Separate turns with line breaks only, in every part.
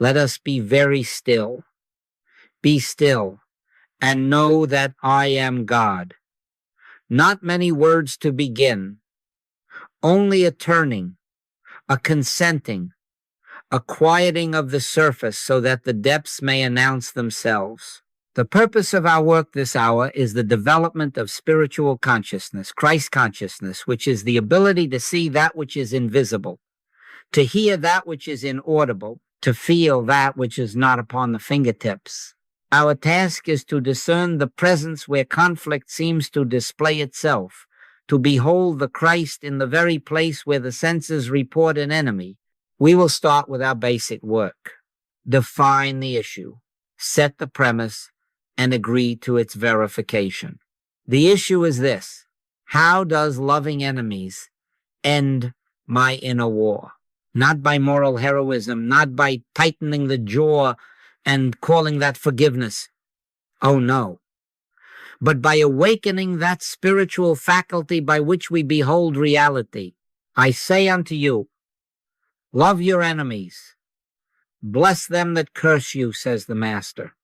Let us be very still. Be still and know that I am God. Not many words to begin, only a turning, a consenting, a quieting of the surface so that the depths may announce themselves. The purpose of our work this hour is the development of spiritual consciousness, Christ consciousness, which is the ability to see that which is invisible, to hear that which is inaudible, to feel that which is not upon the fingertips. Our task is to discern the presence where conflict seems to display itself, to behold the Christ in the very place where the senses report an enemy. We will start with our basic work. Define the issue, set the premise, and agree to its verification. The issue is this: how does loving enemies end my inner war? Not by moral heroism, not by tightening the jaw and calling that forgiveness. Oh no. But by awakening that spiritual faculty by which we behold reality. I say unto you, love your enemies. Bless them that curse you, says the Master.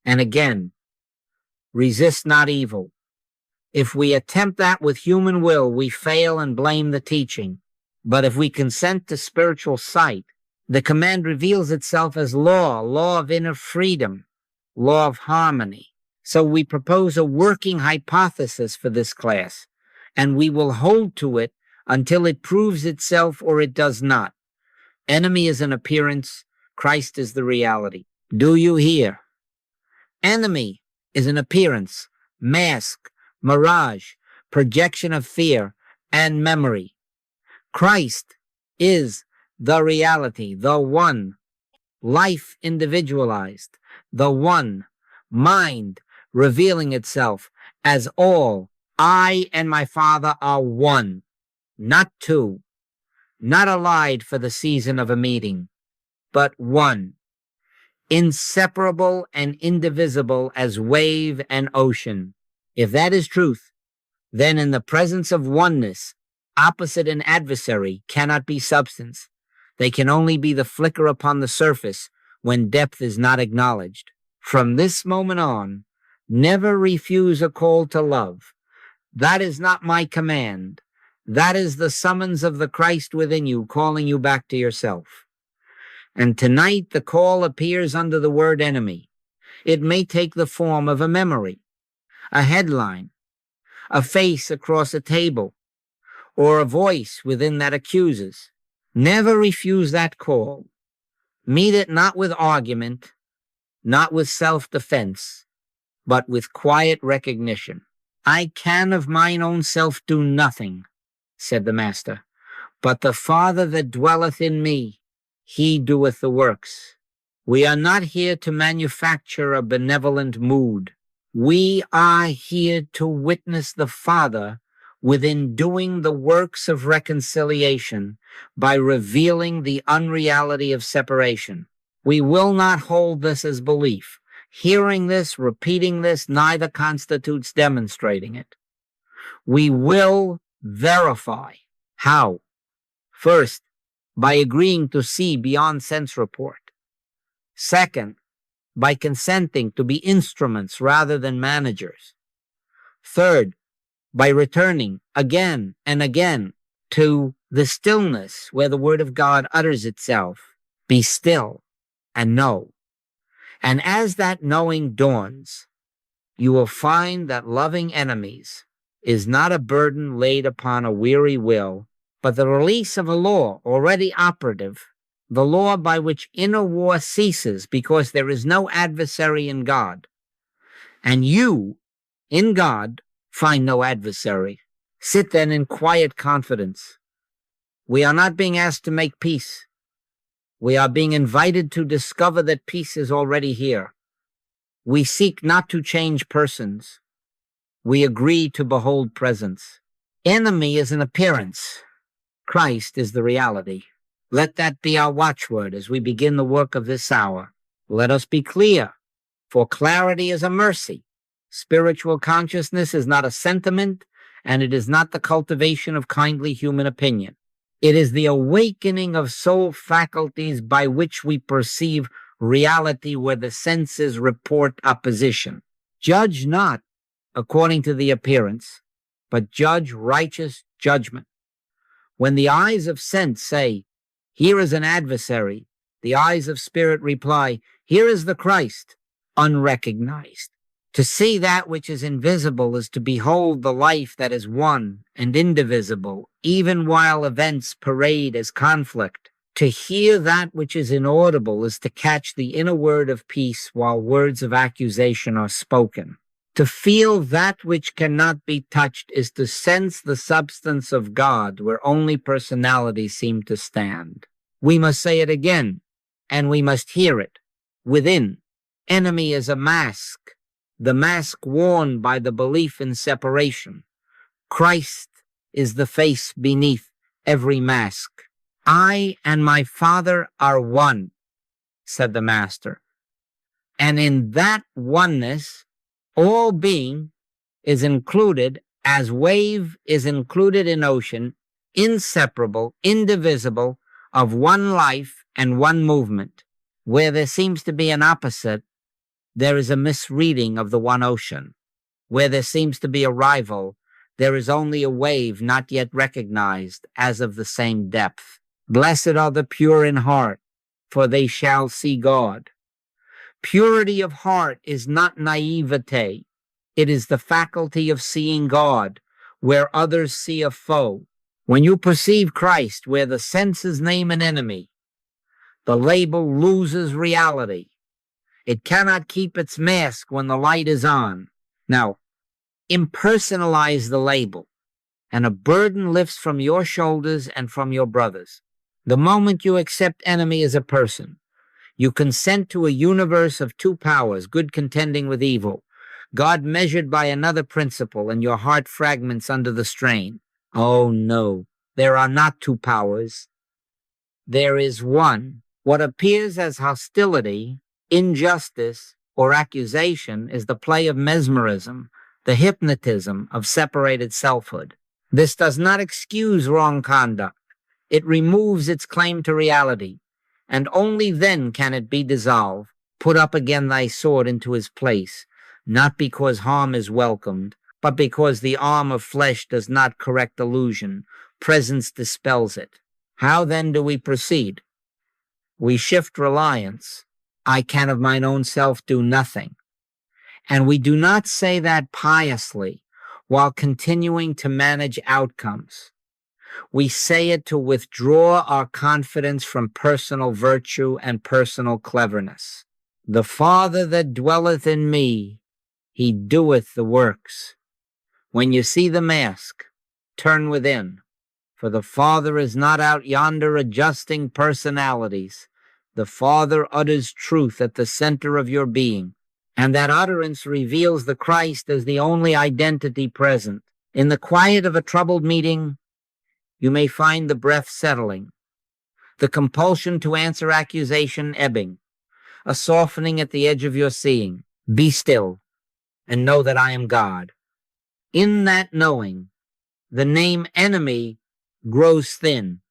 And again, resist not evil. If we attempt that with human will, we fail and blame the teaching. But if we consent to spiritual sight, the command reveals itself as law of inner freedom, law of harmony. So we propose a working hypothesis for this class, and we will hold to it until it proves itself or it does not. Enemy is an appearance, Christ is the reality. Do you hear? Enemy is an appearance, mask, mirage, projection of fear, and memory. Christ is the reality, the one, life individualized, the one, mind revealing itself as all. I and my Father are one, not two, not allied for the season of a meeting, but one, inseparable and indivisible as wave and ocean. If that is truth, then in the presence of oneness, opposite and adversary cannot be substance. They can only be the flicker upon the surface when depth is not acknowledged. From this moment on, never refuse a call to love. That is not my command. That is the summons of the Christ within you, calling you back to yourself. And tonight the call appears under the word enemy. It may take the form of a memory, a headline, a face across a table, or a voice within that accuses. Never refuse that call. Meet it not with argument, not with self-defense, but with quiet recognition. I can of mine own self do nothing, said the Master, but the Father that dwelleth in me, he doeth the works. We are not here to manufacture a benevolent mood. We are here to witness the Father within doing the works of reconciliation by revealing the unreality of separation. We will not hold this as belief. Hearing this, repeating this, neither constitutes demonstrating it. We will verify. How? First, by agreeing to see beyond sense report. Second, by consenting to be instruments rather than managers. Third, by returning again and again to the stillness where the word of God utters itself. Be still and know. And as that knowing dawns, you will find that loving enemies is not a burden laid upon a weary will, but the release of a law already operative, the law by which inner war ceases because there is no adversary in God. And you, in God, find no adversary. Sit then in quiet confidence. We are not being asked to make peace. We are being invited to discover that peace is already here. We seek not to change persons. We agree to behold presence. Enemy is an appearance. Christ is the reality. Let that be our watchword as we begin the work of this hour. Let us be clear, for clarity is a mercy. Spiritual consciousness is not a sentiment, and it is not the cultivation of kindly human opinion. It is the awakening of soul faculties by which we perceive reality where the senses report opposition. Judge not according to the appearance, but judge righteous judgment. When the eyes of sense say, "Here is an adversary," the eyes of spirit reply, "Here is the Christ," unrecognized. To see that which is invisible is to behold the life that is one and indivisible, even while events parade as conflict. To hear that which is inaudible is to catch the inner word of peace while words of accusation are spoken. To feel that which cannot be touched is to sense the substance of God where only personality seem to stand. We must say it again, and we must hear it. Within, enemy is a mask, the mask worn by the belief in separation. Christ is the face beneath every mask. "I and my Father are one," said the Master. And in that oneness, all being is included as wave is included in ocean, inseparable, indivisible, of one life and one movement. Where there seems to be an opposite, there is a misreading of the one ocean. Where there seems to be a rival, there is only a wave not yet recognized as of the same depth. Blessed are the pure in heart, for they shall see God. Purity of heart is not naivete. It is the faculty of seeing God where others see a foe. When you perceive Christ where the senses name an enemy, the label loses reality. It cannot keep its mask when the light is on. Now, impersonalize the label, and a burden lifts from your shoulders and from your brothers. The moment you accept enemy as a person, you consent to a universe of two powers, good contending with evil, God measured by another principle, and your heart fragments under the strain. Oh no, there are not two powers. There is one. What appears as hostility, injustice, or accusation is the play of mesmerism, the hypnotism of separated selfhood. This does not excuse wrong conduct. It removes its claim to reality, and only then can it be dissolved. Put up again thy sword into his place, not because harm is welcomed, but because the arm of flesh does not correct illusion. Presence dispels it. How then do we proceed? We shift reliance. I can of mine own self do nothing. And we do not say that piously while continuing to manage outcomes. We say it to withdraw our confidence from personal virtue and personal cleverness. The Father that dwelleth in me, he doeth the works. When you see the mask, turn within, for the Father is not out yonder adjusting personalities. The Father utters truth at the center of your being, and that utterance reveals the Christ as the only identity present. In the quiet of a troubled meeting, you may find the breath settling, the compulsion to answer accusation ebbing, a softening at the edge of your seeing. Be still and know that I am God. In that knowing, the name enemy grows thin,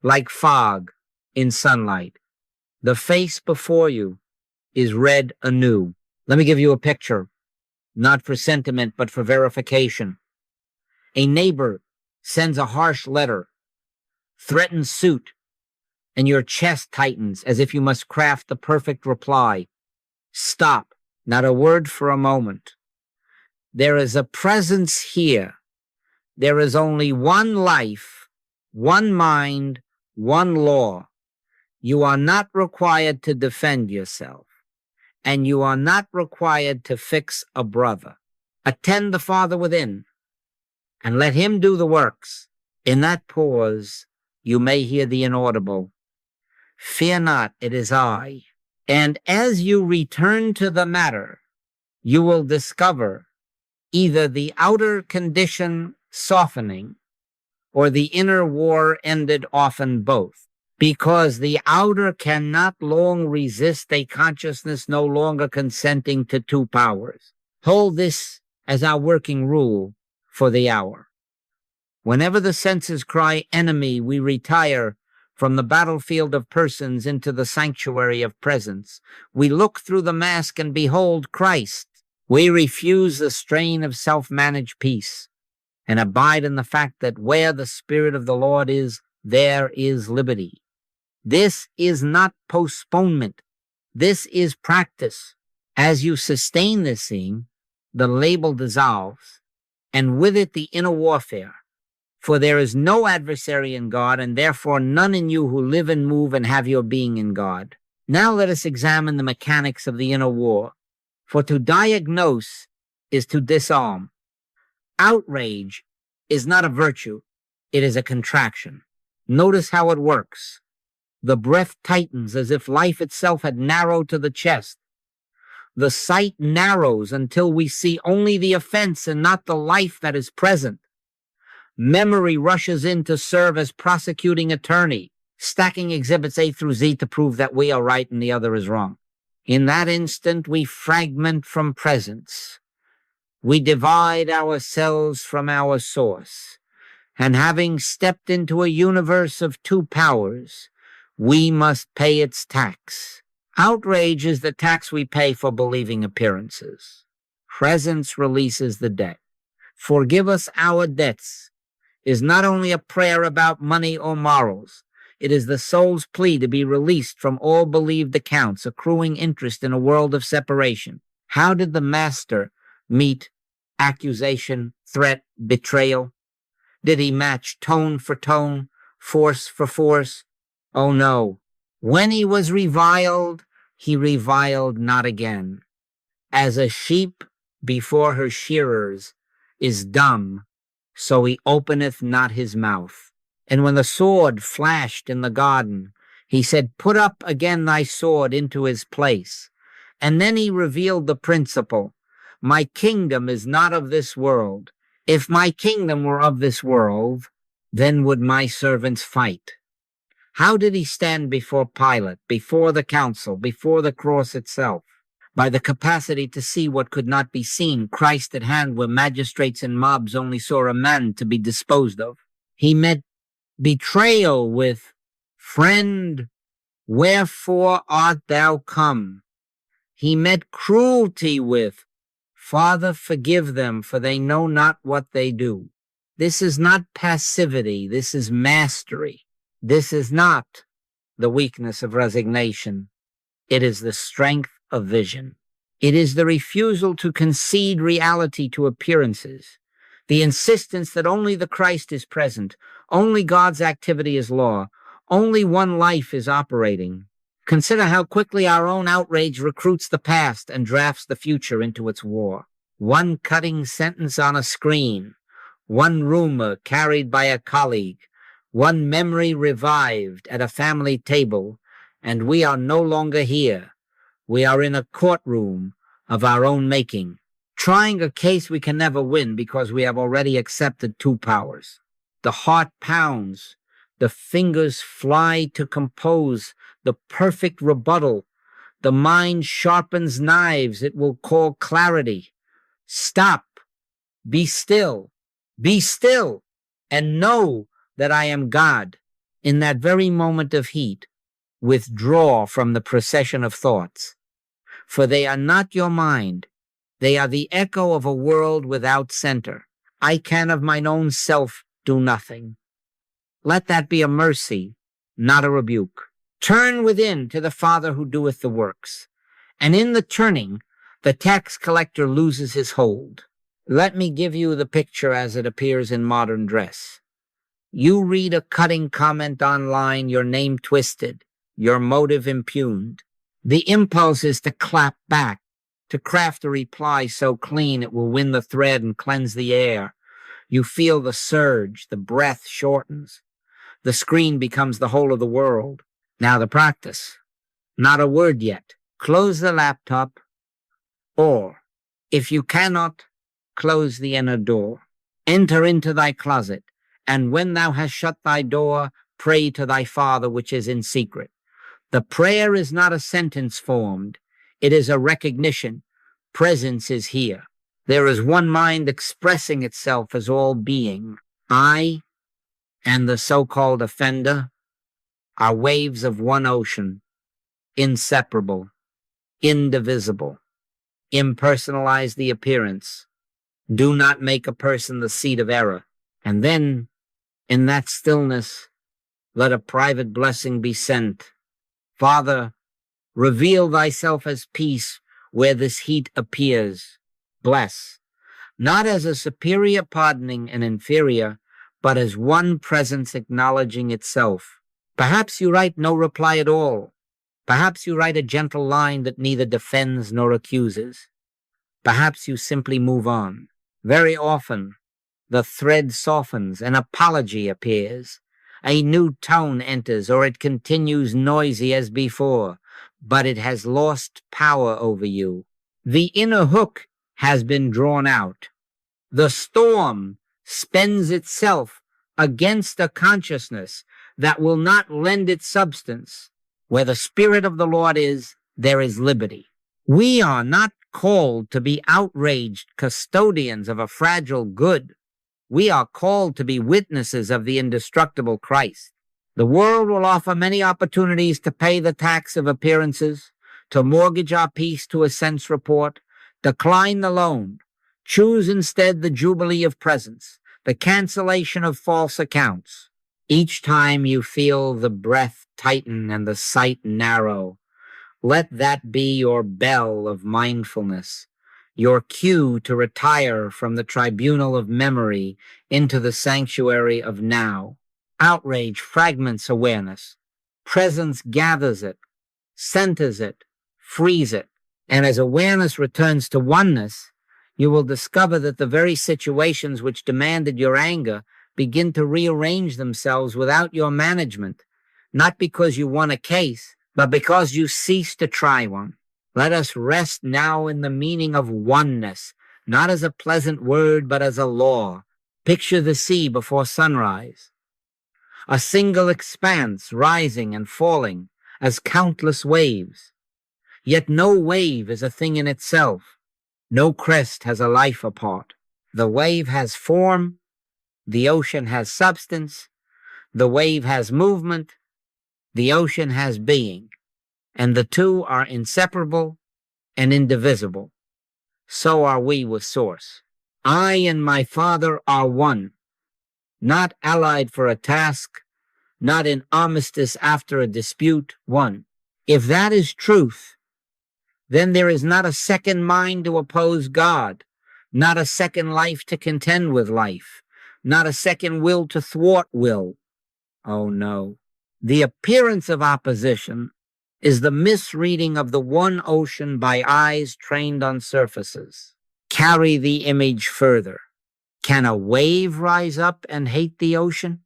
like fog in sunlight. The face before you is read anew. Let me give you a picture, not for sentiment, but for verification. A neighbor sends a harsh letter, threatens suit, and your chest tightens as if you must craft the perfect reply. Stop, not a word for a moment. There is a presence here. There is only one life, one mind, one law. You are not required to defend yourself, and you are not required to fix a brother. Attend the Father within, and let him do the works. In that pause, you may hear the inaudible. Fear not, it is I. And as you return to the matter, you will discover either the outer condition softening or the inner war ended, often both, because the outer cannot long resist a consciousness no longer consenting to two powers. Hold this as our working rule for the hour. Whenever the senses cry enemy, we retire from the battlefield of persons into the sanctuary of presence. We look through the mask and behold Christ. We refuse the strain of self-managed peace and abide in the fact that where the Spirit of the Lord is, there is liberty. This is not postponement. This is practice. As you sustain this seeing, the label dissolves, and with it the inner warfare. For there is no adversary in God, and therefore none in you who live and move and have your being in God. Now let us examine the mechanics of the inner war. For to diagnose is to disarm. Outrage is not a virtue, it is a contraction. Notice how it works. The breath tightens as if life itself had narrowed to the chest. The sight narrows until we see only the offense and not the life that is present. Memory rushes in to serve as prosecuting attorney, stacking exhibits A through Z to prove that we are right and the other is wrong. In that instant, we fragment from presence. We divide ourselves from our source. And having stepped into a universe of two powers, we must pay its tax. Outrage is the tax we pay for believing appearances. Presence releases the debt. Forgive us our debts is not only a prayer about money or morals. It is the soul's plea to be released from all believed accounts, accruing interest in a world of separation. How did the master meet accusation, threat, betrayal? Did he match tone for tone, force for force? Oh no. When he was reviled, he reviled not again. As a sheep before her shearers is dumb, so he openeth not his mouth. And when the sword flashed in the garden, he said, put up again thy sword into his place. And then he revealed the principle. My kingdom is not of this world. If my kingdom were of this world, then would my servants fight. How did he stand before Pilate, before the council, before the cross itself? By the capacity to see what could not be seen, Christ at hand where magistrates and mobs only saw a man to be disposed of. He met betrayal with, friend, wherefore art thou come? He met cruelty with, Father, forgive them, for they know not what they do. This is not passivity. This is mastery. This is not the weakness of resignation. It is the strength of vision. It is the refusal to concede reality to appearances, the insistence that only the Christ is present, only God's activity is law, only one life is operating. Consider how quickly our own outrage recruits the past and drafts the future into its war. One cutting sentence on a screen, one rumor carried by a colleague, one memory revived at a family table, and we are no longer here. We are in a courtroom of our own making, trying a case we can never win because we have already accepted two powers. The heart pounds, the fingers fly to compose the perfect rebuttal. The mind sharpens knives it will call clarity. Stop, be still, and know that I am God. In that very moment of heat, withdraw from the procession of thoughts. For they are not your mind. They are the echo of a world without center. I can of mine own self do nothing. Let that be a mercy, not a rebuke. Turn within to the Father who doeth the works. And in the turning, the tax collector loses his hold. Let me give you the picture as it appears in modern dress. You read a cutting comment online, your name twisted, your motive impugned. The impulse is to clap back, to craft a reply so clean it will win the thread and cleanse the air. You feel the surge, the breath shortens. The screen becomes the whole of the world. Now the practice. Not a word yet. Close the laptop, or, if you cannot, close the inner door. Enter into thy closet, and when thou hast shut thy door, pray to thy Father which is in secret. The prayer is not a sentence formed. It is a recognition. Presence is here. There is one mind expressing itself as all being. I and the so-called offender are waves of one ocean, inseparable, indivisible. Impersonalize the appearance. Do not make a person the seat of error. And then, in that stillness, let a private blessing be sent. Father, reveal thyself as peace where this heat appears. Bless, not as a superior pardoning an inferior, but as one presence acknowledging itself. Perhaps you write no reply at all. Perhaps you write a gentle line that neither defends nor accuses. Perhaps you simply move on. Very often, the thread softens, an apology appears. A new tone enters, or it continues noisy as before, but it has lost power over you. The inner hook has been drawn out. The storm spends itself against a consciousness that will not lend its substance. Where the Spirit of the Lord is, there is liberty. We are not called to be outraged custodians of a fragile good. We are called to be witnesses of the indestructible Christ. The world will offer many opportunities to pay the tax of appearances, to mortgage our peace to a sense report, decline the loan, choose instead the jubilee of presence, the cancellation of false accounts. Each time you feel the breath tighten and the sight narrow, let that be your bell of mindfulness, your cue to retire from the tribunal of memory into the sanctuary of now. Outrage fragments awareness. Presence gathers it, centers it, frees it. And as awareness returns to oneness, you will discover that the very situations which demanded your anger begin to rearrange themselves without your management, not because you won a case, but because you cease to try one. Let us rest now in the meaning of oneness, not as a pleasant word, but as a law. Picture the sea before sunrise, a single expanse rising and falling as countless waves. Yet no wave is a thing in itself. No crest has a life apart. The wave has form, the ocean has substance, the wave has movement, the ocean has being, and the two are inseparable and indivisible. So are we with Source. I and my Father are one, not allied for a task, not in armistice after a dispute, one. If that is truth, then there is not a second mind to oppose God, not a second life to contend with life, not a second will to thwart will. Oh no. The appearance of opposition is the misreading of the one ocean by eyes trained on surfaces. Carry the image further. Can a wave rise up and hate the ocean?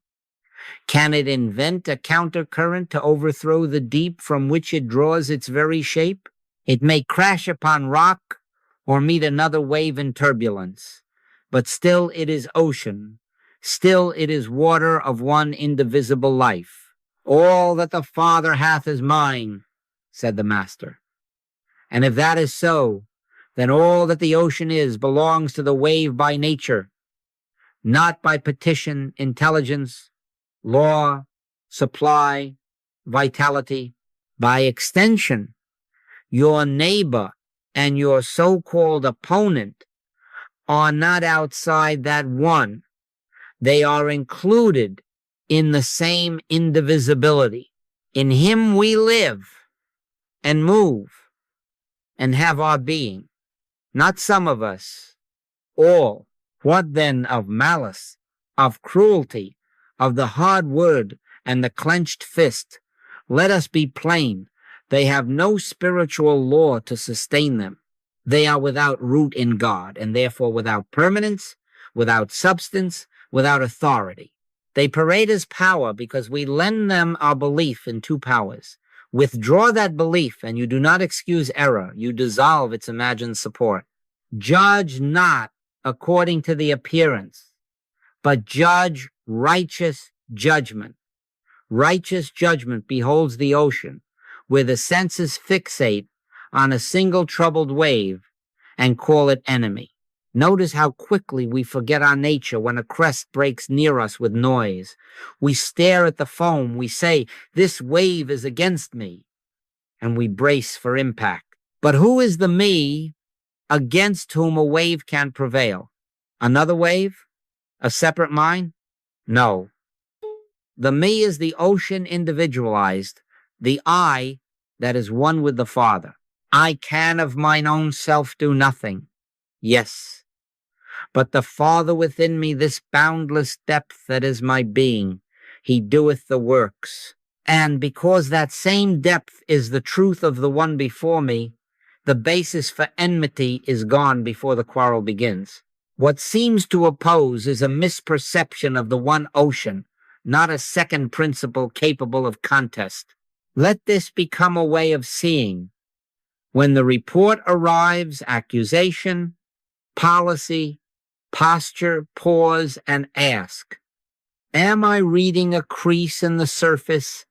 Can it invent a countercurrent to overthrow the deep from which it draws its very shape? It may crash upon rock or meet another wave in turbulence, but still it is ocean. Still it is water of one indivisible life. All that the Father hath is mine, said the Master. And if that is so, then all that the ocean is belongs to the wave by nature, not by petition, intelligence, law, supply, vitality. By extension, your neighbor and your so-called opponent are not outside that one. They are included in the same indivisibility. In him we live and move and have our being. Not some of us, all. What then of malice, of cruelty, of the hard word and the clenched fist? Let us be plain. They have no spiritual law to sustain them. They are without root in God, and therefore without permanence, without substance, without authority. They parade as power because we lend them our belief in two powers. Withdraw that belief, and you do not excuse error. You dissolve its imagined support. Judge not according to the appearance, but judge righteous judgment. Righteous judgment beholds the ocean, where the senses fixate on a single troubled wave and call it enemy. Notice how quickly we forget our nature when a crest breaks near us with noise. We stare at the foam. We say, "This wave is against me," and we brace for impact. But who is the me against whom a wave can prevail? Another wave? A separate mind? No. The me is the ocean individualized, the I that is one with the Father. I can of mine own self do nothing. Yes. But the Father within me, this boundless depth that is my being, he doeth the works. And because that same depth is the truth of the one before me, the basis for enmity is gone before the quarrel begins. What seems to oppose is a misperception of the one ocean, not a second principle capable of contest. Let this become a way of seeing. When the report arrives, accusation, policy, posture, pause, and ask, am I reading a crease in the surface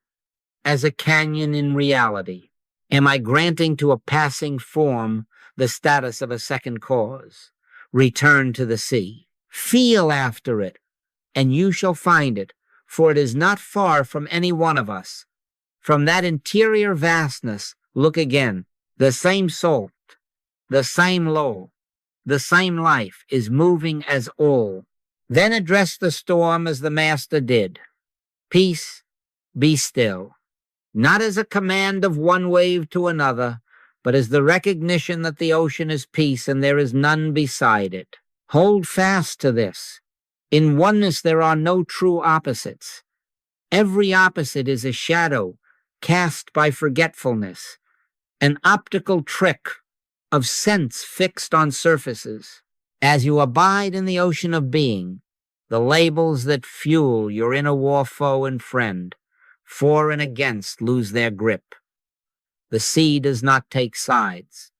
as a canyon in reality? Am I granting to a passing form the status of a second cause? Return to the sea. Feel after it, and you shall find it, for it is not far from any one of us. From that interior vastness, look again. The same salt, the same law, the same life is moving as all. Then address the storm as the Master did. Peace, be still. Not as a command of one wave to another, but as the recognition that the ocean is peace and there is none beside it. Hold fast to this. In oneness there are no true opposites. Every opposite is a shadow cast by forgetfulness, an optical trick of sense fixed on surfaces. As you abide in the ocean of being, the labels that fuel your inner war foe and friend, for and against, lose their grip. The sea does not take sides.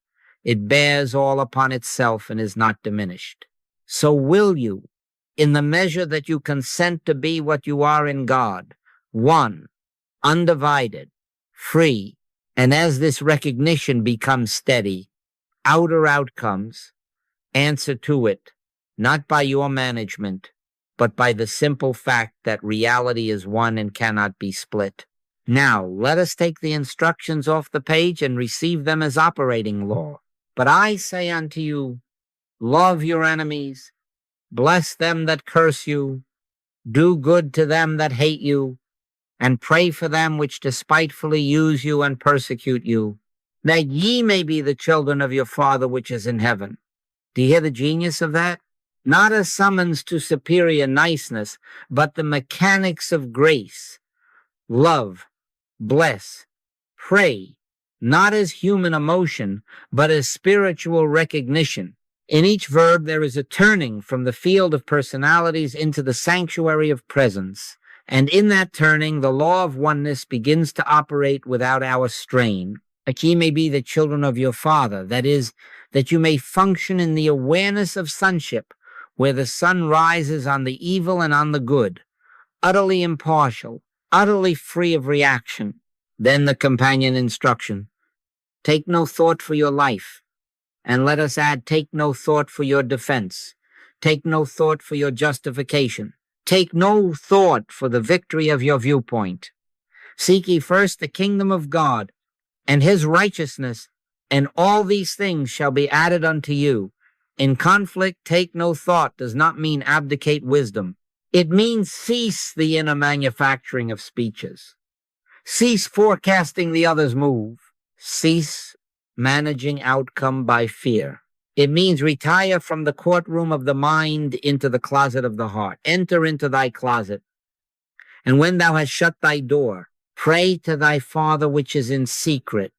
It bears all upon itself and is not diminished. So will you, in the measure that you consent to be what you are in God, one, undivided, free, and as this recognition becomes steady, outer outcomes answer to it, not by your management, but by the simple fact that reality is one and cannot be split. Now, let us take the instructions off the page and receive them as operating law. But I say unto you, love your enemies, bless them that curse you, do good to them that hate you, and pray for them which despitefully use you and persecute you, that ye may be the children of your Father which is in heaven. Do you hear the genius of that? Not a summons to superior niceness, but the mechanics of grace. Love, bless, pray, not as human emotion, but as spiritual recognition. In each verb there is a turning from the field of personalities into the sanctuary of presence. And in that turning, the law of oneness begins to operate without our strain. That ye may be the children of your Father, that is, that you may function in the awareness of sonship, where the sun rises on the evil and on the good, utterly impartial, utterly free of reaction. Then the companion instruction, take no thought for your life. And let us add, take no thought for your defense. Take no thought for your justification. Take no thought for the victory of your viewpoint. Seek ye first the kingdom of God and his righteousness, and all these things shall be added unto you. In conflict, take no thought does not mean abdicate wisdom. It means cease the inner manufacturing of speeches. Cease forecasting the other's move. Cease managing outcome by fear. It means retire from the courtroom of the mind into the closet of the heart. Enter into thy closet. And when thou hast shut thy door, pray to thy Father which is in secret,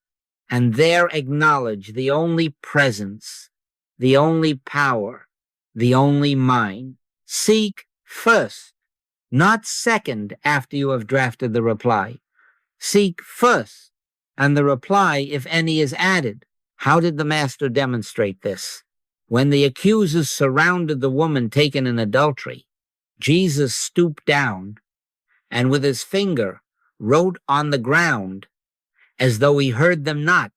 and there acknowledge the only presence, the only power, the only mind. Seek first, not second after you have drafted the reply. Seek first, and the reply, if any, is added. How did the Master demonstrate this? When the accusers surrounded the woman taken in adultery, Jesus stooped down and with his finger wrote on the ground as though he heard them not.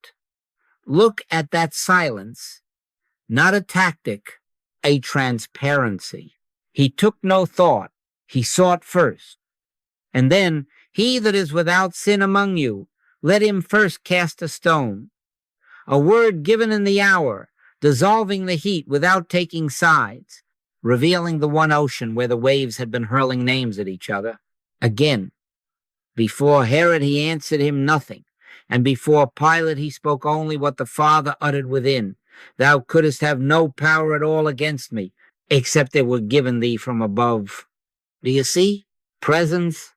Look at that silence, not a tactic, a transparency. He took no thought. He sought first. And then, he that is without sin among you, let him first cast a stone. A word given in the hour, dissolving the heat without taking sides, revealing the one ocean where the waves had been hurling names at each other. Again, before Herod he answered him nothing, and before Pilate he spoke only what the Father uttered within. Thou couldst have no power at all against me, except it were given thee from above. Do you see? Presence,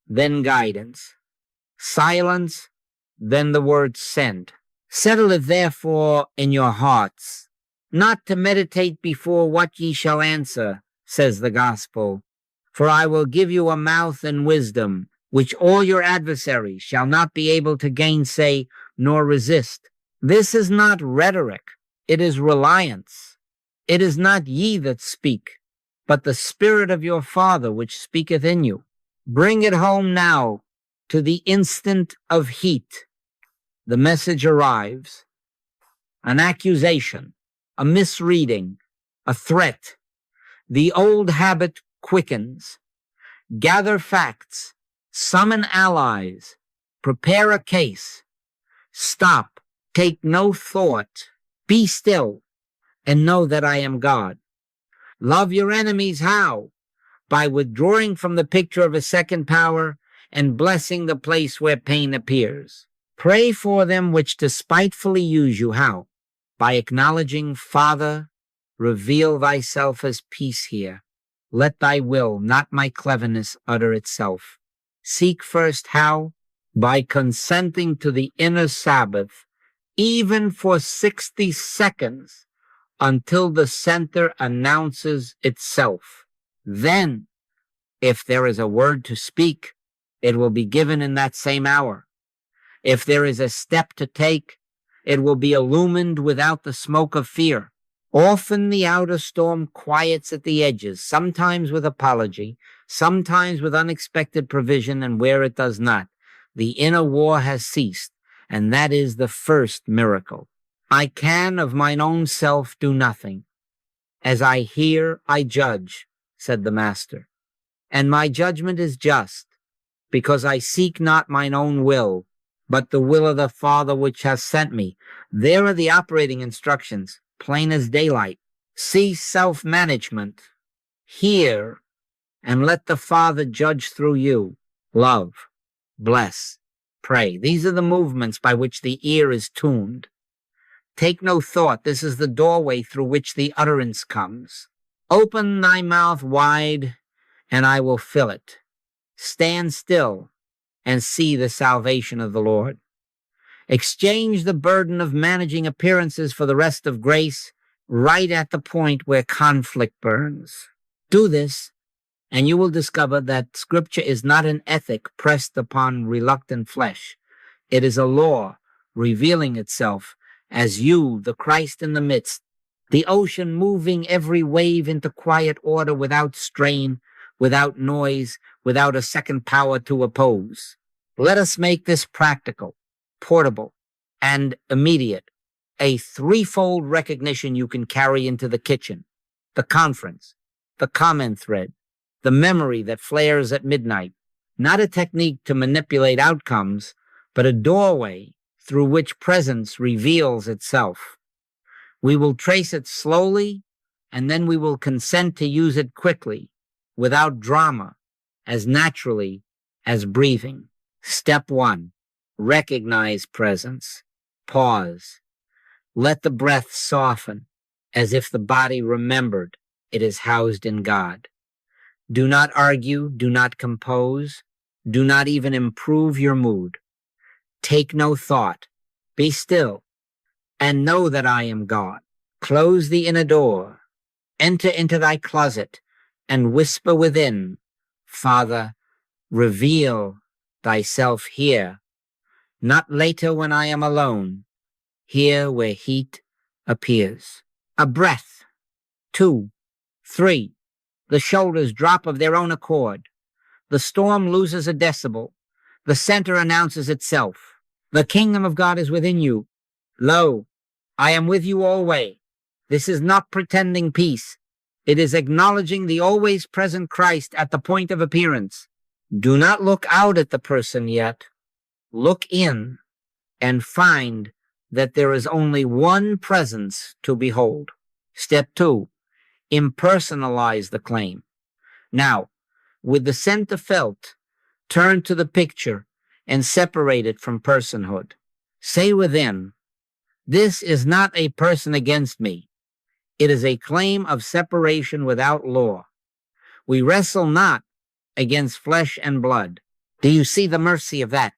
then guidance. Silence, then the word sent. Settle it therefore in your hearts, not to meditate before what ye shall answer, says the gospel. For I will give you a mouth and wisdom, which all your adversaries shall not be able to gainsay nor resist. This is not rhetoric, it is reliance. It is not ye that speak, but the Spirit of your Father which speaketh in you. Bring it home now to the instant of heat. The message arrives. An accusation, a misreading, a threat. The old habit quickens. Gather facts, summon allies, prepare a case. Stop, take no thought, be still, and know that I am God. Love your enemies how? By withdrawing from the picture of a second power and blessing the place where pain appears. Pray for them which despitefully use you how? By acknowledging, Father, reveal thyself as peace here. Let thy will, not my cleverness, utter itself. Seek first how? By consenting to the inner Sabbath, even for 60 seconds, until the center announces itself. Then, if there is a word to speak, it will be given in that same hour. If there is a step to take, it will be illumined without the smoke of fear. Often the outer storm quiets at the edges, sometimes with apology, sometimes with unexpected provision, and where it does not, the inner war has ceased, and that is the first miracle. I can of mine own self do nothing. As I hear, I judge, said the Master, and my judgment is just, because I seek not mine own will, but the will of the Father which has sent me. There are the operating instructions, plain as daylight. Cease self-management. Hear, and let the Father judge through you. Love, bless, pray. These are the movements by which the ear is tuned. Take no thought. This is the doorway through which the utterance comes. Open thy mouth wide, and I will fill it. Stand still and see the salvation of the Lord. Exchange the burden of managing appearances for the rest of grace right at the point where conflict burns. Do this, and you will discover that Scripture is not an ethic pressed upon reluctant flesh. It is a law revealing itself as you, the Christ in the midst, the ocean moving every wave into quiet order without strain, without noise, without a second power to oppose. Let us make this practical, portable, and immediate, a threefold recognition you can carry into the kitchen, the conference, the comment thread, the memory that flares at midnight. Not a technique to manipulate outcomes, but a doorway through which presence reveals itself. We will trace it slowly, and then we will consent to use it quickly, without drama, as naturally as breathing. Step 1, recognize presence. Pause. Let the breath soften, as if the body remembered it is housed in God. Do not argue, do not compose, do not even improve your mood. Take no thought. Be still, and know that I am God. Close the inner door. Enter into thy closet, and whisper within, Father, reveal thyself here, not later when I am alone, here where heat appears. A breath. 2, 3. The shoulders drop of their own accord. The storm loses a decibel. The center announces itself. The kingdom of God is within you. Lo, I am with you always. This is not pretending peace. It is acknowledging the always present Christ at the point of appearance. Do not look out at the person yet. Look in and find that there is only one presence to behold. Step 2, impersonalize the claim. Now, with the center felt, turn to the picture and separate it from personhood. Say within, this is not a person against me. It is a claim of separation without law. We wrestle not against flesh and blood. Do you see the mercy of that?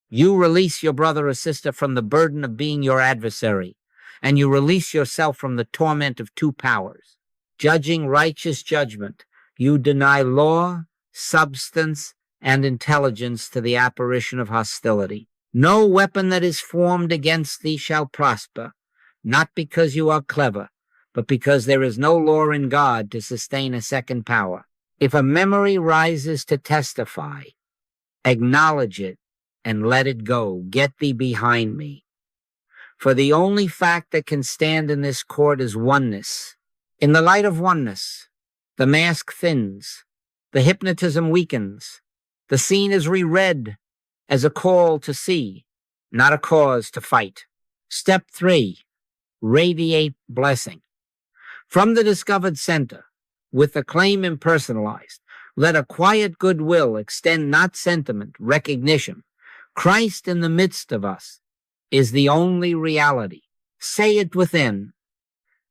You release your brother or sister from the burden of being your adversary, and you release yourself from the torment of two powers. Judging righteous judgment, you deny law, substance, and intelligence to the apparition of hostility. No weapon that is formed against thee shall prosper, not because you are clever, but because there is no law in God to sustain a second power. If a memory rises to testify, acknowledge it and let it go. Get thee behind me. For the only fact that can stand in this court is oneness. In the light of oneness, the mask thins, the hypnotism weakens, the scene is reread as a call to see, not a cause to fight. Step 3, radiate blessing. From the discovered center, with the claim impersonalized, let a quiet goodwill extend not sentiment, recognition. Christ in the midst of us is the only reality. Say it within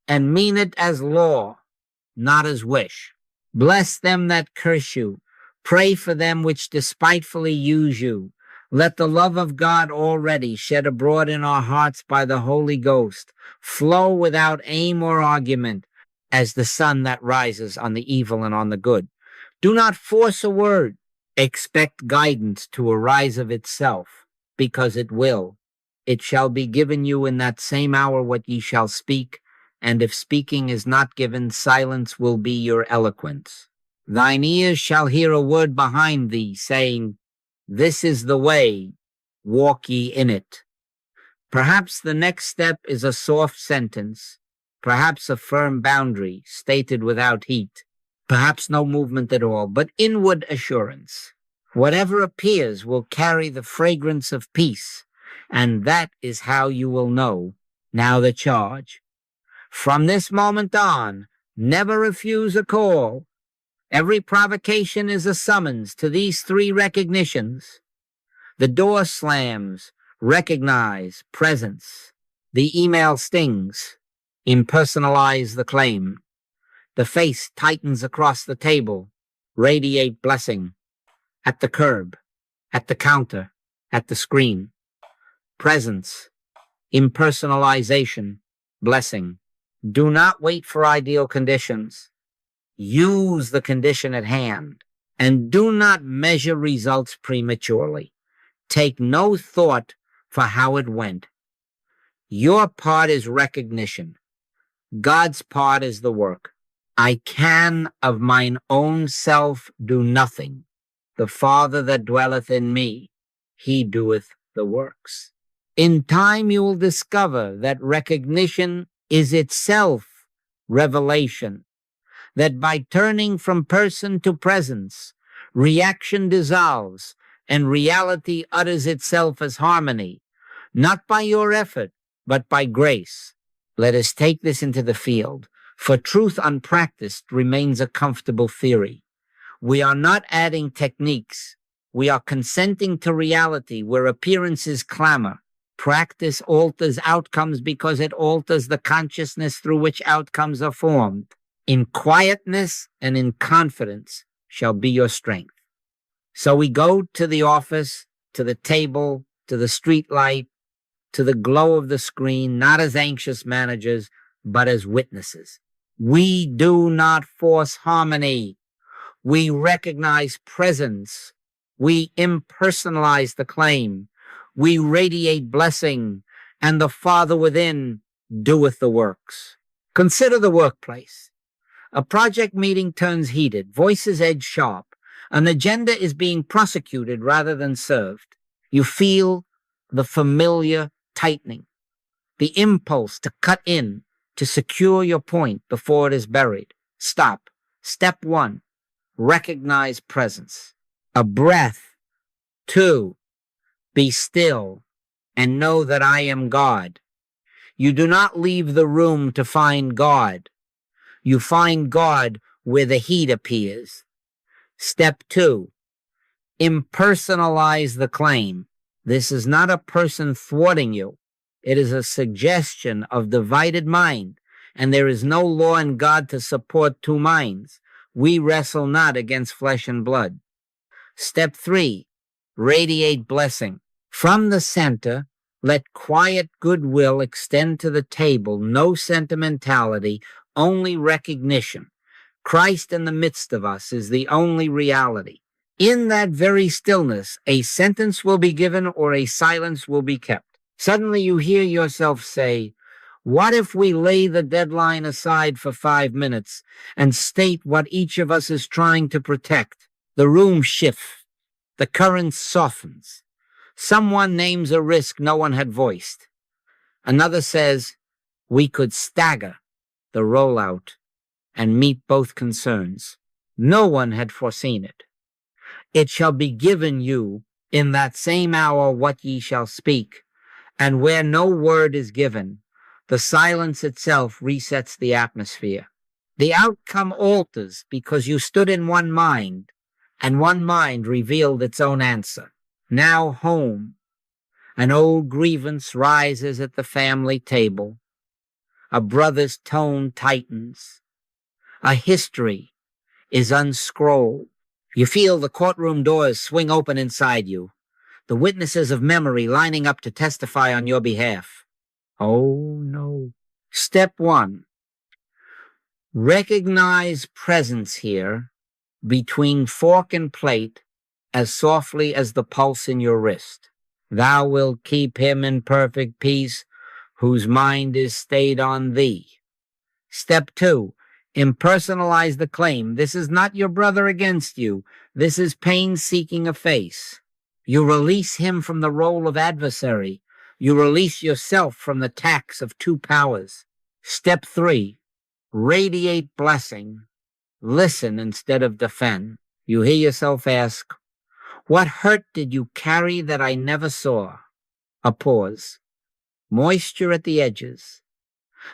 and mean it as law, not as wish. Bless them that curse you. Pray for them which despitefully use you. Let the love of God already shed abroad in our hearts by the Holy Ghost flow without aim or argument as the sun that rises on the evil and on the good. Do not force a word. Expect guidance to arise of itself, because it will. It shall be given you in that same hour what ye shall speak, and if speaking is not given, silence will be your eloquence. Thine ears shall hear a word behind thee, saying, this is the way, walk ye in it. Perhaps the next step is a soft sentence, perhaps a firm boundary stated without heat, perhaps no movement at all, but inward assurance. Whatever appears will carry the fragrance of peace, and that is how you will know. Now the charge. From this moment on, never refuse a call. Every provocation is a summons to these 3 recognitions. The door slams, recognize, presence. The email stings, impersonalize the claim. The face tightens across the table, radiate blessing. At the curb, at the counter, at the screen. Presence, impersonalization, blessing. Do not wait for ideal conditions. Use the condition at hand, and do not measure results prematurely. Take no thought for how it went. Your part is recognition. God's part is the work. I can of mine own self do nothing. The Father that dwelleth in me, he doeth the works. In time you will discover that recognition is itself revelation. That by turning from person to presence, reaction dissolves and reality utters itself as harmony, not by your effort, but by grace. Let us take this into the field, for truth unpracticed remains a comfortable theory. We are not adding techniques. We are consenting to reality where appearances clamor. Practice alters outcomes because it alters the consciousness through which outcomes are formed. In quietness and in confidence shall be your strength. So we go to the office, to the table, to the street light, to the glow of the screen, not as anxious managers, but as witnesses. We do not force harmony. We recognize presence. We impersonalize the claim. We radiate blessing, and the Father within doeth the works. Consider the workplace. A project meeting turns heated, voices edge sharp. An agenda is being prosecuted rather than served. You feel the familiar tightening, the impulse to cut in, to secure your point before it is buried. Stop. Step 1, recognize presence. A breath. 2, be still and know that I am God. You do not leave the room to find God. You find God where the heat appears. Step 2, impersonalize the claim. This is not a person thwarting you. It is a suggestion of divided mind, and there is no law in God to support two minds. We wrestle not against flesh and blood. Step 3, radiate blessing. From the center, let quiet goodwill extend to the table, no sentimentality, only recognition. Christ in the midst of us is the only reality. In that very stillness, a sentence will be given or a silence will be kept. Suddenly you hear yourself say, what if we lay the deadline aside for 5 minutes and state what each of us is trying to protect? The room shifts. The current softens. Someone names a risk no one had voiced. Another says, we could stagger the rollout and meet both concerns. No one had foreseen it. It shall be given you in that same hour what ye shall speak, and where no word is given, the silence itself resets the atmosphere. The outcome alters because you stood in one mind, and one mind revealed its own answer. Now home, an old grievance rises at the family table. A brother's tone tightens. A history is unscrolled. You feel the courtroom doors swing open inside you, the witnesses of memory lining up to testify on your behalf. Oh, no. Step 1, recognize presence here between fork and plate as softly as the pulse in your wrist. Thou wilt keep him in perfect peace whose mind is stayed on thee. Step 2, impersonalize the claim. This is not your brother against you. This is pain seeking a face. You release him from the role of adversary. You release yourself from the tax of two powers. Step 3, radiate blessing. Listen instead of defend. You hear yourself ask, what hurt did you carry that I never saw? A pause. Moisture at the edges.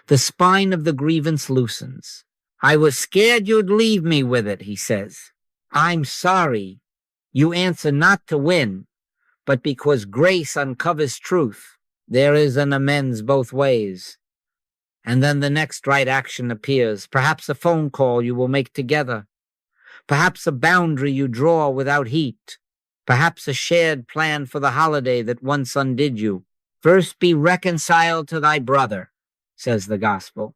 The spine of the grievance loosens. I was scared you'd leave me with it, he says. I'm sorry. You answer not to win, but because grace uncovers truth. There is an amends both ways. And then the next right action appears, perhaps a phone call you will make together, perhaps a boundary you draw without heat, perhaps a shared plan for the holiday that once undid you. First be reconciled to thy brother, says the gospel.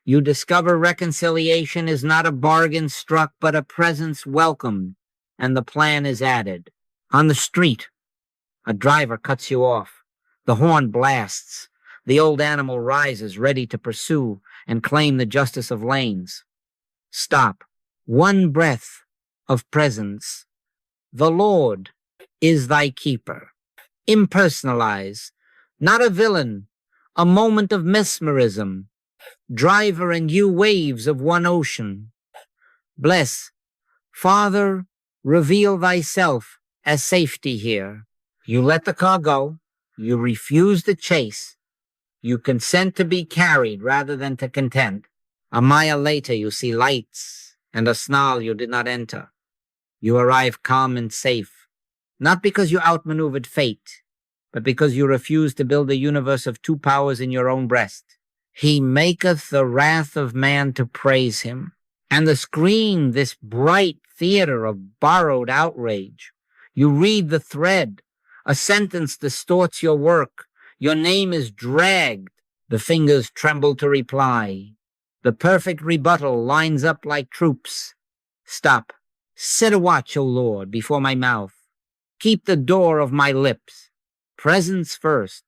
You discover reconciliation is not a bargain struck, but a presence welcomed, and the plan is added. On the street, a driver cuts you off. The horn blasts. The old animal rises, ready to pursue and claim the justice of lanes. Stop. One breath of presence. The Lord is thy keeper. Impersonalize. Not a villain. A moment of mesmerism. Driver and you waves of one ocean. Bless. Father, reveal thyself as safety here. You let the car go. You refuse to chase. You consent to be carried rather than to contend. A mile later, you see lights and a snarl you did not enter. You arrive calm and safe, not because you outmaneuvered fate, but because you refused to build a universe of two powers in your own breast. He maketh the wrath of man to praise him, and the screen this bright theater of borrowed outrage. You read the thread. A sentence distorts your work. Your name is dragged. The fingers tremble to reply. The perfect rebuttal lines up like troops. Stop. Set a watch, O Lord, before my mouth. Keep the door of my lips. Presence first.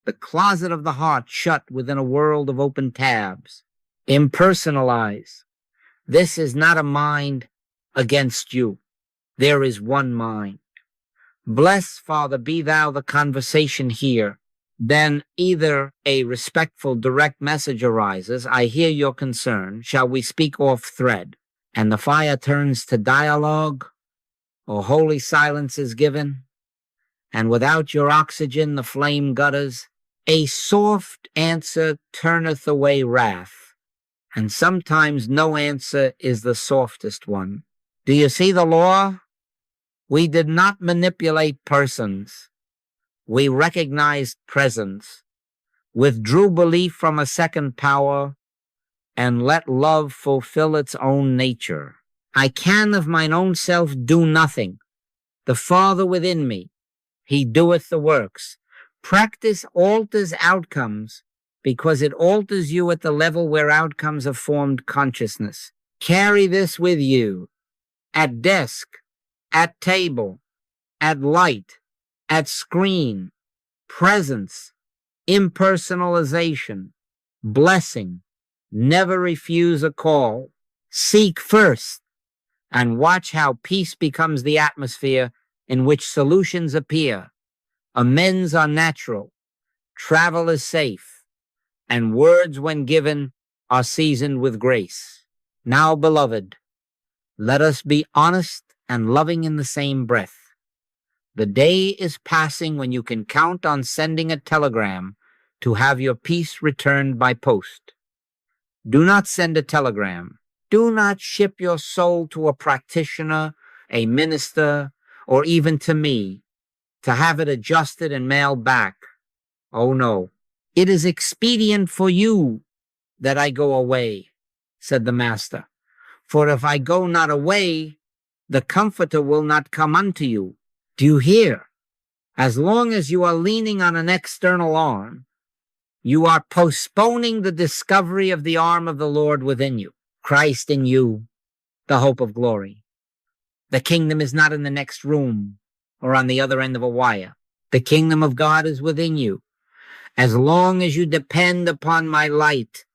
The closet of the heart shut within a world of open tabs. Impersonalize. This is not a mind against you. There is one mind. Bless, Father, be thou the conversation here. Then either a respectful direct message arises, I hear your concern, shall we speak off thread? And the fire turns to dialogue, or holy silence is given, and without your oxygen the flame gutters. A soft answer turneth away wrath, and sometimes no answer is the softest one. Do you see the law? We did not manipulate persons. We recognized presence, withdrew belief from a second power, and let love fulfill its own nature. I can of mine own self do nothing. The Father within me, he doeth the works. Practice alters outcomes because it alters you at the level where outcomes have formed consciousness. Carry this with you at desk, at table, at light, at screen, presence, impersonalization, blessing. Never refuse a call. Seek first and watch how peace becomes the atmosphere in which solutions appear. Amends are natural. Travel is safe. And words, when given, are seasoned with grace. Now, beloved, let us be honest and loving in the same breath. The day is passing when you can count on sending a telegram to have your peace returned by post. Do not send a telegram. Do not ship your soul to a practitioner, a minister, or even to me to have it adjusted and mailed back. Oh no, it is expedient for you that I go away, said the Master. For if I go not away, the Comforter will not come unto you. Do you hear? As long as you are leaning on an external arm, you are postponing the discovery of the arm of the Lord within you. Christ in you, the hope of glory. The kingdom is not in the next room or on the other end of a wire. The kingdom of God is within you. As long as you depend upon my light,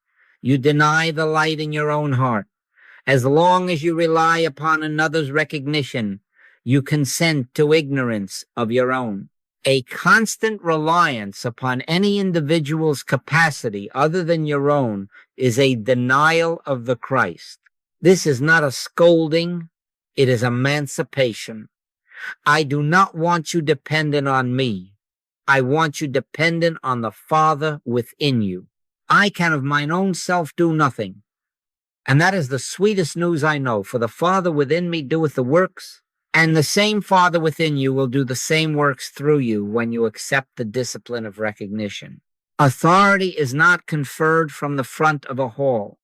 you deny the light in your own heart. As long as you rely upon another's recognition, you consent to ignorance of your own. A constant reliance upon any individual's capacity other than your own is a denial of the Christ. This is not a scolding, it is emancipation. I do not want you dependent on me. I want you dependent on the Father within you. I can of mine own self do nothing. And that is the sweetest news I know, for the Father within me doeth the works, and the same Father within you will do the same works through you when you accept the discipline of recognition. Authority is not conferred from the front of a hall.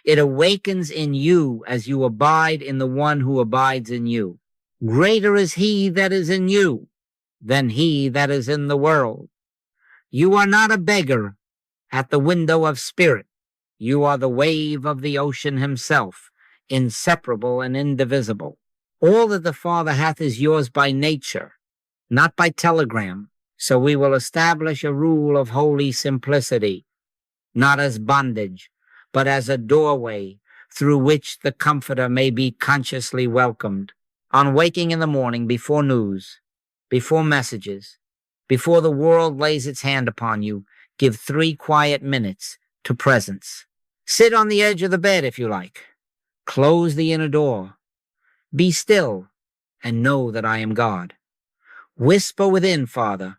It awakens in you as you abide in the one who abides in you. Greater is he that is in you than he that is in the world. You are not a beggar at the window of spirit. You are the wave of the ocean himself, inseparable and indivisible. All that the Father hath is yours by nature, not by telegram. So we will establish a rule of holy simplicity, not as bondage, but as a doorway through which the Comforter may be consciously welcomed. On waking in the morning, before news, before messages, before the world lays its hand upon you, give 3 quiet minutes to presence. Sit on the edge of the bed if you like. Close the inner door. Be still and know that I am God. Whisper within, Father.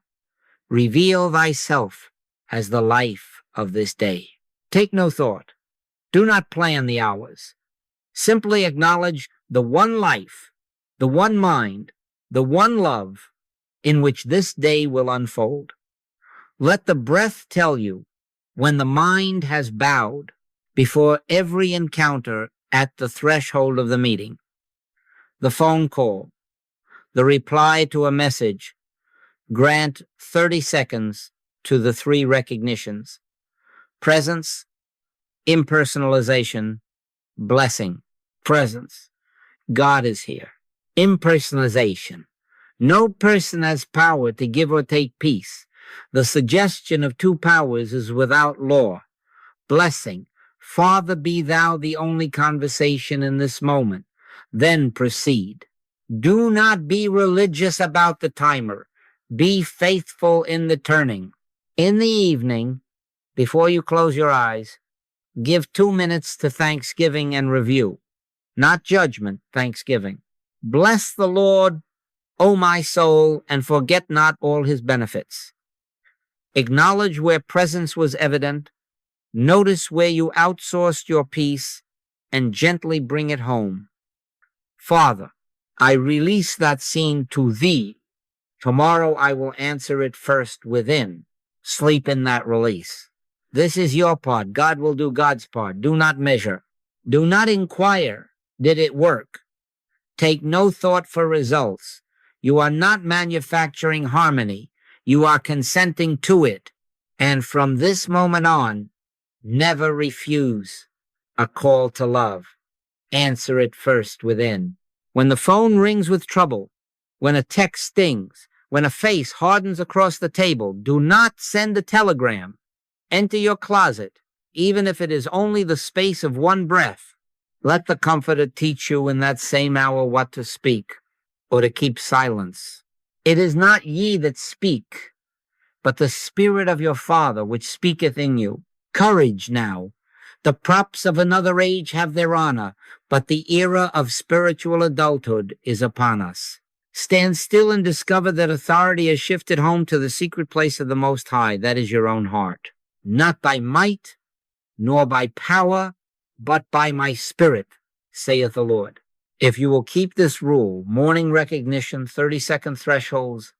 Reveal thyself as the life of this day. Take no thought. Do not plan the hours. Simply acknowledge the one life, the one mind, the one love in which this day will unfold. Let the breath tell you when the mind has bowed before every encounter at the threshold of the meeting, the phone call, the reply to a message. Grant 30 seconds to the 3 recognitions: presence, impersonalization, blessing. Presence. God is here. Impersonalization. No person has power to give or take peace. The suggestion of 2 powers is without law. Blessing. Father, be thou the only conversation in this moment. Then proceed. Do not be religious about the timer. Be faithful in the turning. In the evening, before you close your eyes, give 2 minutes to thanksgiving and review, not judgment, thanksgiving. Bless the Lord, O my soul, and forget not all his benefits. Acknowledge where presence was evident. Notice where you outsourced your peace, and gently bring it home. Father, I release that scene to thee. Tomorrow I will answer it first within. Sleep in that release. This is your part. God will do God's part. Do not measure. Do not inquire. Did it work? Take no thought for results. You are not manufacturing harmony. You are consenting to it. And from this moment on, never refuse a call to love. Answer it first within. When the phone rings with trouble, when a text stings, when a face hardens across the table, do not send a telegram. Enter your closet, even if it is only the space of one breath. Let the Comforter teach you in that same hour what to speak, or to keep silence. It is not ye that speak, but the Spirit of your Father which speaketh in you. Courage now. The props of another age have their honor, but the era of spiritual adulthood is upon us. Stand still and discover that authority has shifted home to the secret place of the Most High, that is your own heart. Not by might, nor by power, but by my Spirit, saith the Lord. If you will keep this rule, morning recognition, 30-second thresholds,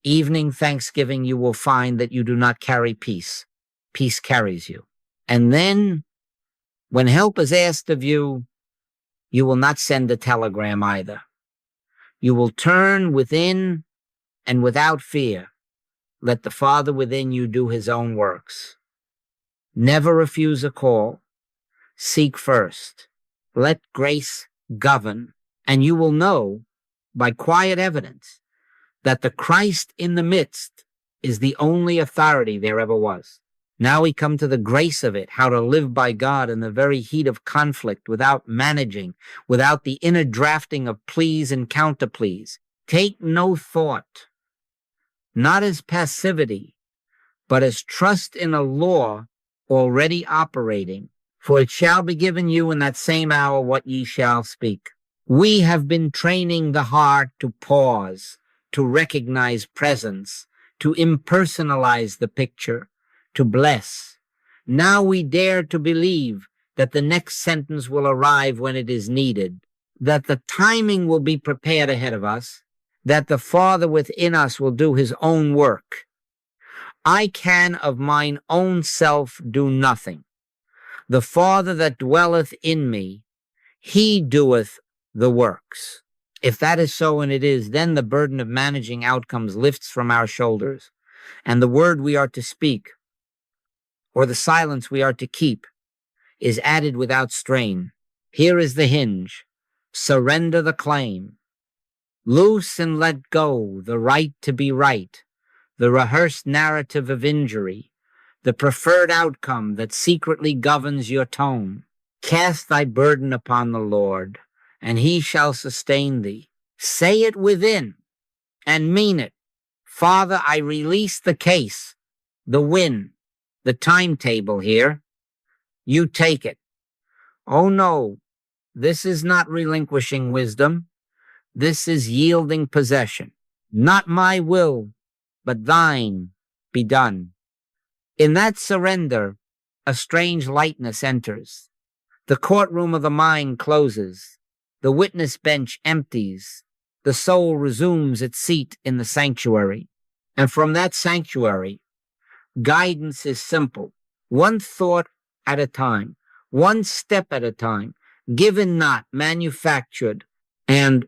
evening thanksgiving, you will find that you do not carry peace. Peace carries you. And then, when help is asked of you, you will not send a telegram either. You will turn within and without fear. Let the Father within you do his own works. Never refuse a call. Seek first. Let grace govern, and you will know by quiet evidence that the Christ in the midst is the only authority there ever was. Now we come to the grace of it, how to live by God in the very heat of conflict without managing, without the inner drafting of pleas and counter pleas. Take no thought, not as passivity, but as trust in a law already operating. For it shall be given you in that same hour what ye shall speak. We have been training the heart to pause, to recognize presence, to impersonalize the picture, to bless. Now we dare to believe that the next sentence will arrive when it is needed, that the timing will be prepared ahead of us, that the Father within us will do his own work. I can of mine own self do nothing. The Father that dwelleth in me, he doeth the works. If that is so, and it is, then the burden of managing outcomes lifts from our shoulders, and the word we are to speak, or the silence we are to keep, is added without strain. Here is the hinge. Surrender the claim. Loose and let go the right to be right, the rehearsed narrative of injury, the preferred outcome that secretly governs your tone. Cast thy burden upon the Lord, and he shall sustain thee. Say it within, and mean it. Father, I release the case, the win, the timetable here. You take it. Oh no, this is not relinquishing wisdom. This is yielding possession. Not my will, but thine be done. In that surrender, a strange lightness enters. The courtroom of the mind closes. The witness bench empties. The soul resumes its seat in the sanctuary. And from that sanctuary, guidance is simple. One thought at a time, one step at a time, given not, manufactured. And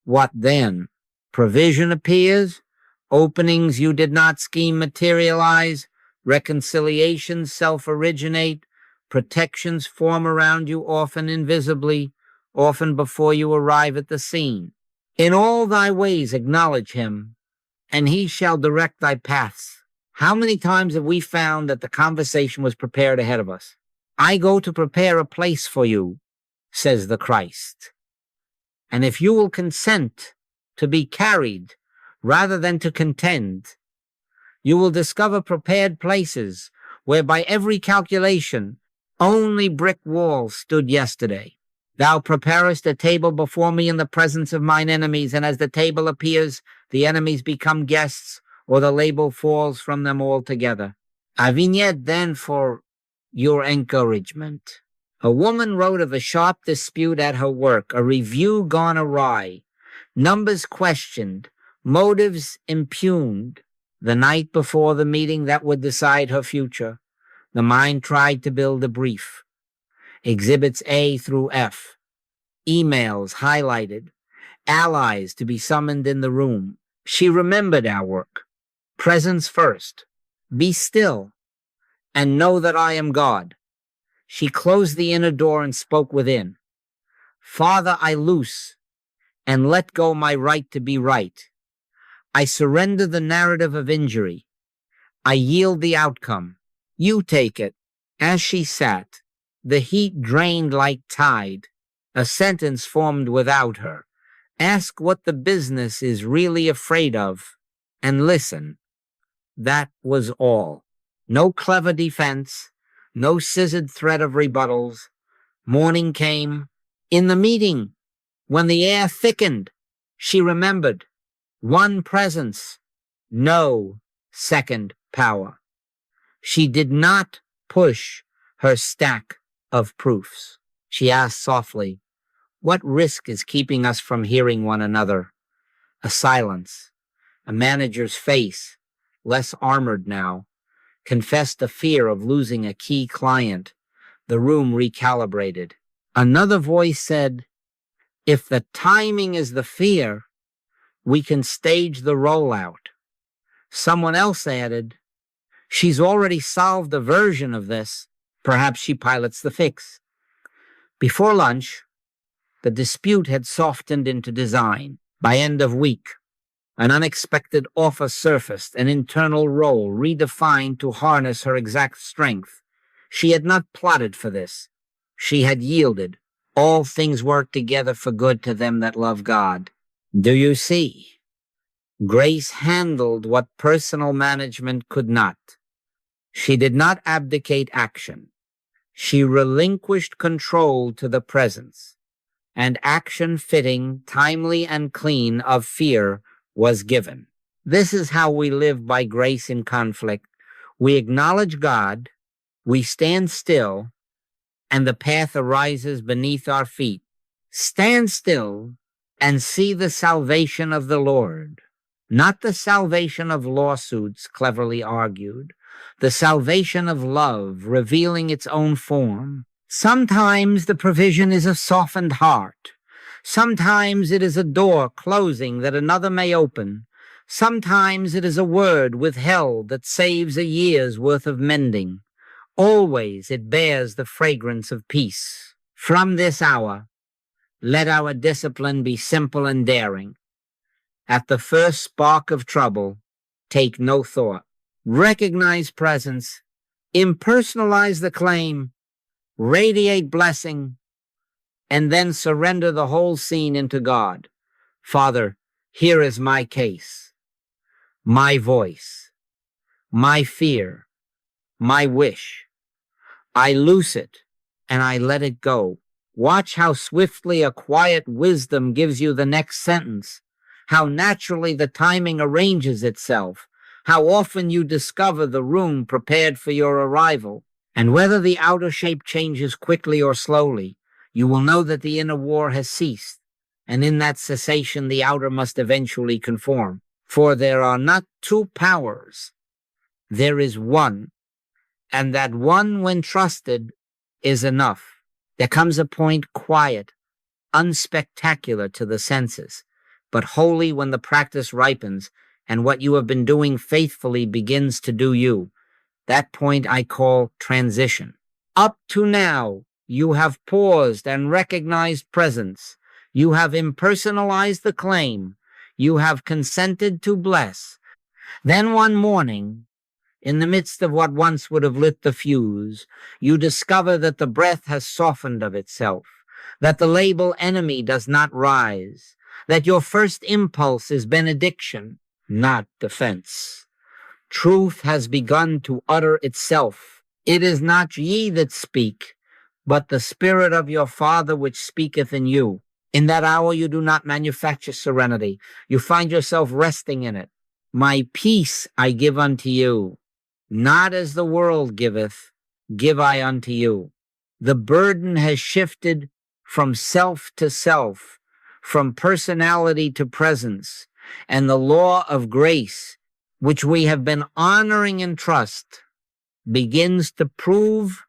what then? Provision appears, openings you did not scheme materialize, reconciliations self-originate, protections form around you often invisibly, often before you arrive at the scene. In all thy ways acknowledge him, and he shall direct thy paths. How many times have we found that the conversation was prepared ahead of us? I go to prepare a place for you, says the Christ. And if you will consent to be carried rather than to contend, You will discover prepared places where by every calculation only brick walls stood yesterday. Thou preparest a table before me in the presence of mine enemies, and as the table appears, the enemies become guests, or the label falls from them altogether. A vignette then for your encouragement. A woman wrote of a sharp dispute at her work, a review gone awry, numbers questioned, motives impugned. The night before the meeting that would decide her future, the mind tried to build a brief. Exhibits A through F, emails highlighted, allies to be summoned in the room. She remembered our work. Presence first. Be still and know that I am God. She closed the inner door and spoke within. Father, I loose and let go my right to be right. I surrender the narrative of injury. I yield the outcome. You take it. As she sat, the heat drained like tide. A sentence formed without her. Ask what the business is really afraid of, and listen. That was all. No clever defense, no scissored thread of rebuttals. Morning came. In the meeting, when the air thickened, she remembered. One presence, no second power. She did not push her stack of proofs. She asked softly, what risk is keeping us from hearing one another? A silence. A manager's face, less armored now, confessed a fear of losing a key client. The room recalibrated. Another voice said, if the timing is the fear, we can stage the rollout. Someone else added, she's already solved a version of this. Perhaps she pilots the fix. Before lunch, the dispute had softened into design. By end of week, an unexpected offer surfaced, an internal role redefined to harness her exact strength. She had not plotted for this. She had yielded. All things work together for good to them that love God. Do you see? Grace handled what personal management could not. She did not abdicate action. She relinquished control to the presence, and action fitting, timely, and clean of fear was given. This is how we live by grace in conflict. We acknowledge God, we stand still, and the path arises beneath our feet. Stand still and see the salvation of the Lord. Not the salvation of lawsuits cleverly argued, the salvation of love revealing its own form. Sometimes the provision is a softened heart. Sometimes it is a door closing that another may open. Sometimes it is a word withheld that saves a year's worth of mending. Always it bears the fragrance of peace. From this hour, let our discipline be simple and daring. At the first spark of trouble, take no thought. Recognize presence, impersonalize the claim, radiate blessing, and then surrender the whole scene into God. Father, here is my case, my voice, my fear, my wish. I loose it and I let it go. Watch how swiftly a quiet wisdom gives you the next sentence, how naturally the timing arranges itself, how often you discover the room prepared for your arrival. And whether the outer shape changes quickly or slowly, you will know that the inner war has ceased, and in that cessation the outer must eventually conform. For there are not two powers, there is one, and that one, when trusted, is enough. There comes a point quiet, unspectacular to the senses, but holy when the practice ripens and what you have been doing faithfully begins to do you. That point I call transition. Up to now, you have paused and recognized presence. You have impersonalized the claim. You have consented to bless. Then one morning, in the midst of what once would have lit the fuse, you discover that the breath has softened of itself, that the label enemy does not rise, that your first impulse is benediction, not defense. Truth has begun to utter itself. It is not ye that speak, but the Spirit of your Father which speaketh in you. In that hour you do not manufacture serenity. You find yourself resting in it. My peace I give unto you, not as the world giveth, give I unto you. The burden has shifted from self to self, from personality to presence, and the law of grace, which we have been honoring in trust, begins to prove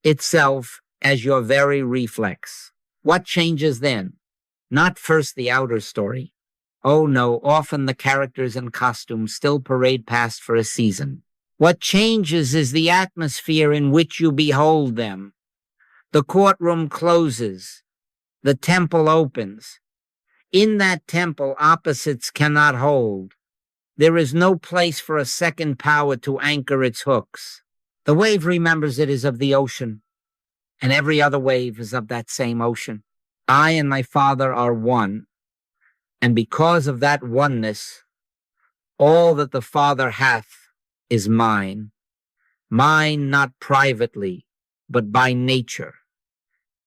itself as your very reflex. What changes then? Not first the outer story. Oh no, often the characters and costumes still parade past for a season. What changes is the atmosphere in which you behold them. The courtroom closes. The temple opens. In that temple, opposites cannot hold. There is no place for a second power to anchor its hooks. The wave remembers it is of the ocean, and every other wave is of that same ocean. I and my Father are one, and because of that oneness, all that the Father hath is mine. Mine not privately, but by nature.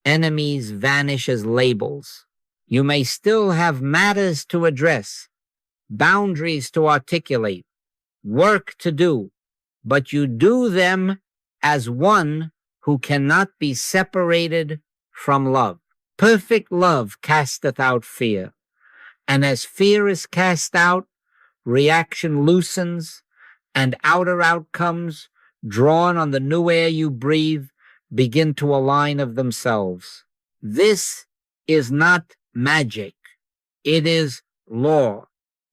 Enemies vanish as labels. You may still have matters to address, boundaries to articulate, work to do, but you do them as one who cannot be separated from love. Perfect love casteth out fear, and as fear is cast out, reaction loosens, and outer outcomes, drawn on the new air you breathe, begin to align of themselves. This is not magic. It is law,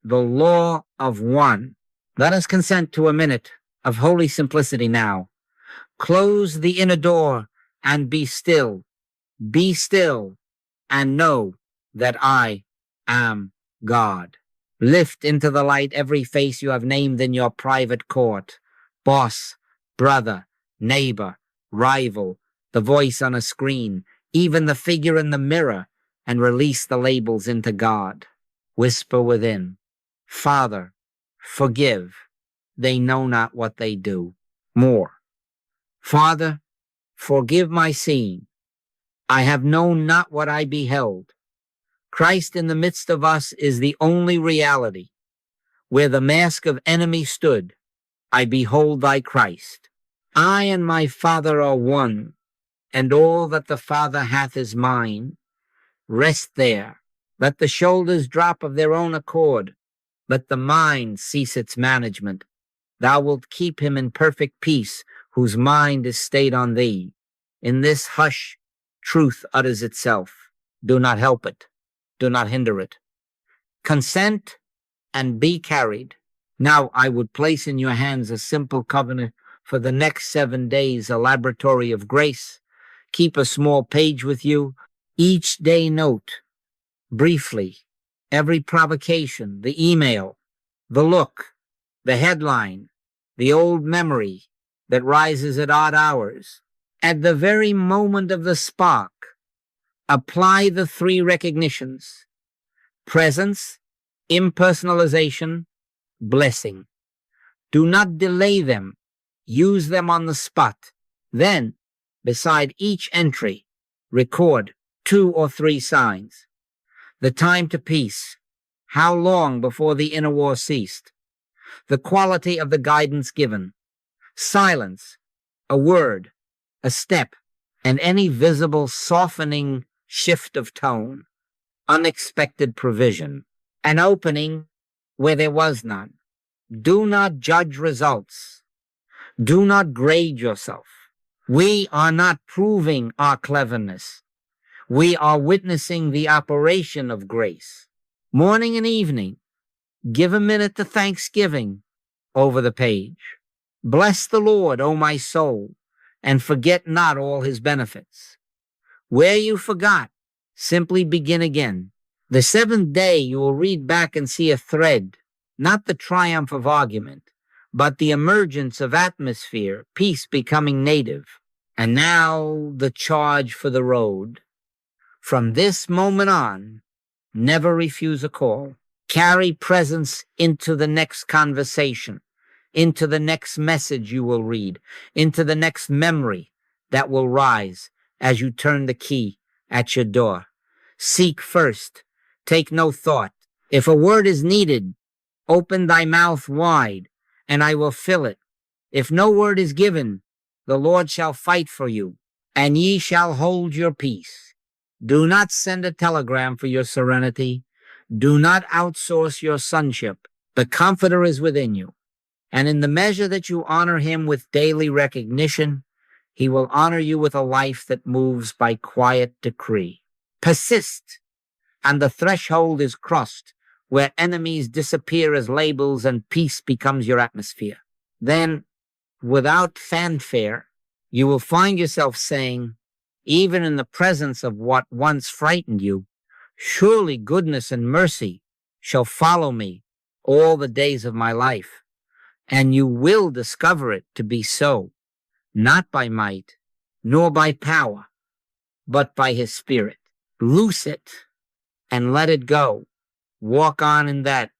the law of one. Let us consent to a minute of holy simplicity now. Close the inner door and be still. Be still and know that I am God. Lift into the light every face you have named in your private court. Boss, brother, neighbor, rival, the voice on a screen, even the figure in the mirror, and release the labels into God. Whisper within, Father, forgive. They know not what they do. More. Father, forgive my seeing. I have known not what I beheld. Christ in the midst of us is the only reality. Where the mask of enemy stood, I behold thy Christ. I and my Father are one, and all that the Father hath is mine. Rest there. Let the shoulders drop of their own accord. Let the mind cease its management. Thou wilt keep him in perfect peace, whose mind is stayed on thee. In this hush, truth utters itself. Do not help it. Do not hinder it. Consent and be carried. Now I would place in your hands a simple covenant for the next 7 days, a laboratory of grace. Keep a small page with you. Each day note, briefly, every provocation, the email, the look, the headline, the old memory that rises at odd hours. At the very moment of the spark, apply the 3 recognitions: presence, impersonalization, blessing. Do not delay them. Use them on the spot. Then, beside each entry, record 2 or 3 signs. The time to peace. How long before the inner war ceased? The quality of the guidance given. Silence, a word, a step, and any visible softening shift of tone. Unexpected provision. An opening where there was none. Do not judge results. Do not grade yourself. We are not proving our cleverness. We are witnessing the operation of grace. Morning and evening, give a minute to thanksgiving over the page. Bless the Lord, O my soul, and forget not all his benefits. Where you forgot, simply begin again. The 7th day you will read back and see a thread, not the triumph of argument, but the emergence of atmosphere, peace becoming native. And now the charge for the road. From this moment on, never refuse a call. Carry presence into the next conversation, into the next message you will read, into the next memory that will rise as you turn the key at your door. Seek first. Take no thought. If a word is needed, open thy mouth wide, and I will fill it. If no word is given, the Lord shall fight for you, and ye shall hold your peace. Do not send a telegram for your serenity. Do not outsource your sonship. The Comforter is within you, and in the measure that you honor him with daily recognition, he will honor you with a life that moves by quiet decree. Persist, and the threshold is crossed, where enemies disappear as labels and peace becomes your atmosphere. Then, without fanfare, you will find yourself saying, even in the presence of what once frightened you, surely goodness and mercy shall follow me all the days of my life. And you will discover it to be so, not by might, nor by power, but by his Spirit. Loose it and let it go. Walk on in that